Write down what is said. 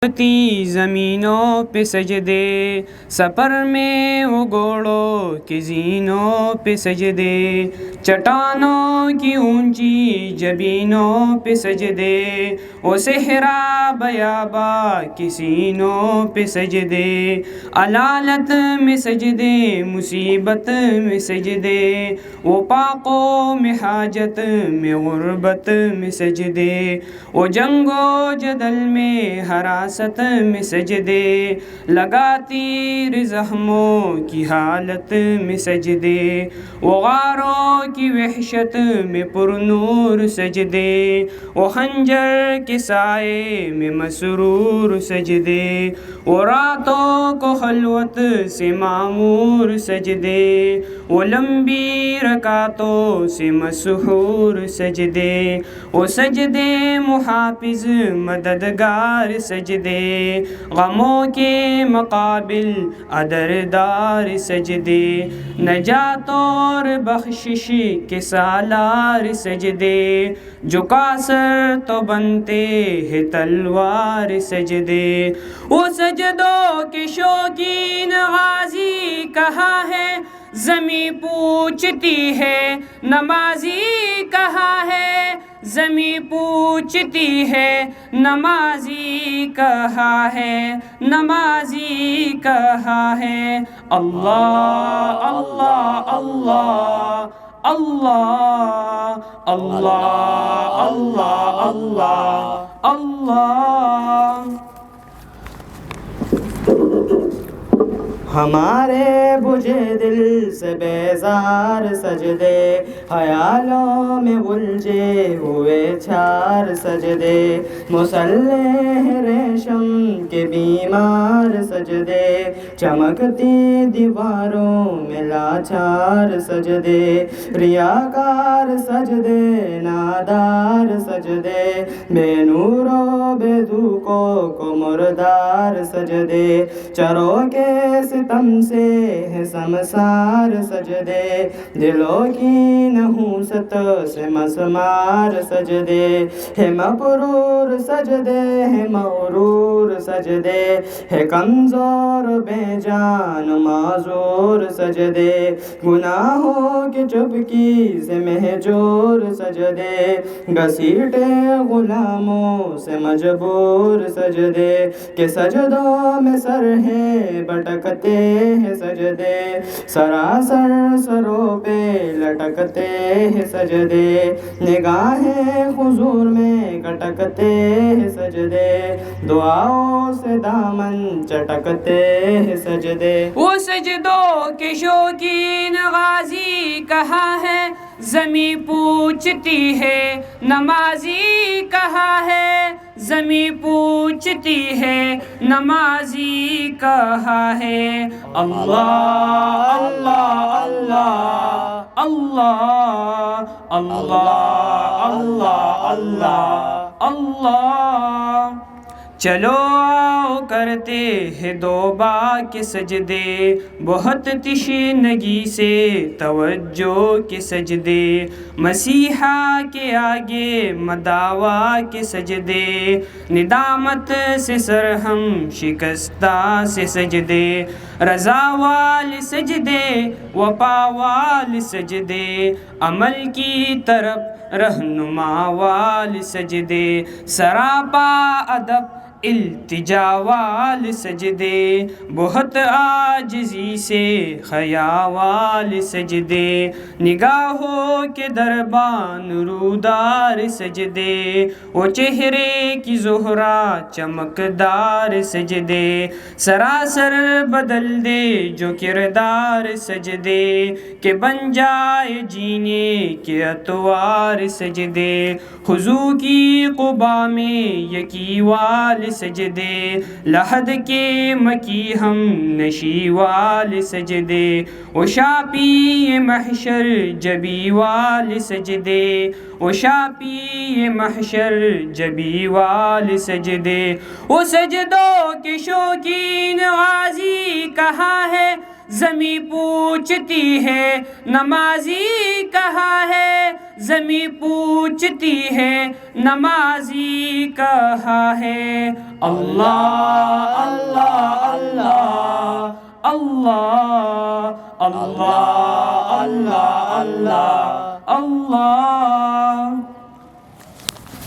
تی زمینوں پہ سجدے، سپر میں وہ گھوڑوں کے زینوں پہ سجدے، چٹانوں کی اونچی جبینوں پہ سجدے، وہ صحرا بیابا کی سینوں پہ سجدے، علالت میں سجدے، مصیبت میں سجدے، وہ پاکوں میں حاجت میں غربت میں سجدے، وہ جنگ و جدل میں حراست میں سجدے، لگا تیر زخموں کی حالت میں سجدے، وہ غاروں کی وحشت میں پرنور سجدے، وہ خنجر کے سائے میں مسرور سجدے، وہ راتوں کو خلوت سے معمور سجدے، وہ لمبی رکعتوں سے مسحور سجدے، وہ سجدے محافظ مددگار سجدے، غموں کے مقابل عذردار سجدے، نجات اور بخشش کے سالار سجدے، جو کاسر تو بنتے ہیں تلوار سجدے، وہ سجدوں کے شوقین غازی کہاں ہے، زمیں پوچھتی ہے نمازی کہاں ہے، زمیں پوچھتی ہے نمازی کہاں ہے، نمازی کہاں ہے، اللہ اللہ اللہ اللہ اللہ اللہ اللہ اللہ۔ ہمارے بجھے دل سے بیزار سجدے، خیالوں میں الجھے ہوئے چھار سجدے، مسلح ریشم کے بیمار سجدے، چمکتی دیواروں میں لاچار سجدے، ریاکار سجدے، نادار سجدے، بے نور و بے ذوقوں کو مردار سجدے، چروں کے ستم سے ہے سمسار سجدے، دلوں کی نحوست سے مسمار سجدے، ہے مغرور سجدے، ہے مغرور سجدے، ہے کمزور بے جان معذور سجدے، گناہوں کی چبکی سے مہجور سجدے، گھسیٹے غلاموں سے مجبور سجدے، کہ سجدوں میں سر ہے بٹکتے ہیں سجدے، سراسر سروں پہ لٹکتے ہیں سجدے، نگاہیں حضور میں کٹکتے ہیں سجدے، دعاؤں سے دامن چٹکتے ہیں سجدے، وہ سجدوں کے شوقین غازی کہاں ہے، زمیں پوچھتی ہے نمازی کہاں ہے، زمیں پوچھتی ہے نمازی کہاں ہے، اللہ اللہ اللہ اللہ اللہ اللہ اللہ اللہ۔ چلو آؤ کرتے ہیں دوبا کے سجدے، بہت تشنگی سے توجہ کے سجدے، مسیحا کے آگے مداوا کے سجدے، ندامت سے سر ہم شکستہ سے سجدے، رضا والے سجدے، وفا والے سجدے، عمل کی طرف رہنما والے سجدے، سراپا ادب التجا والے سجدے، بہت عاجزی سے حیا والے سجدے، نگاہوں کے دربان رودار سجدے، وہ چہرے کی زہرا چمکدار سجدے، سراسر بدل دے جو کردار سجدے، کہ بن جائے جینے کے اتوار سجدے، خضوع کی قبا میں یکی والے سجدے، لحد کے مکی ہم نشی والے سجدے، وہ شاپی محشر جبی والے سجدے، وہ شاپی محشر جبی والے سجدے، وہ سجدوں کے شوقین غازی کہاں ہے، زمیں پوچھتی ہے نمازی کہاں ہے زمیں پوچھتی ہے نمازی کہاں ہے اللہ اللہ اللہ اللہ اللہ اللہ اللہ اللہ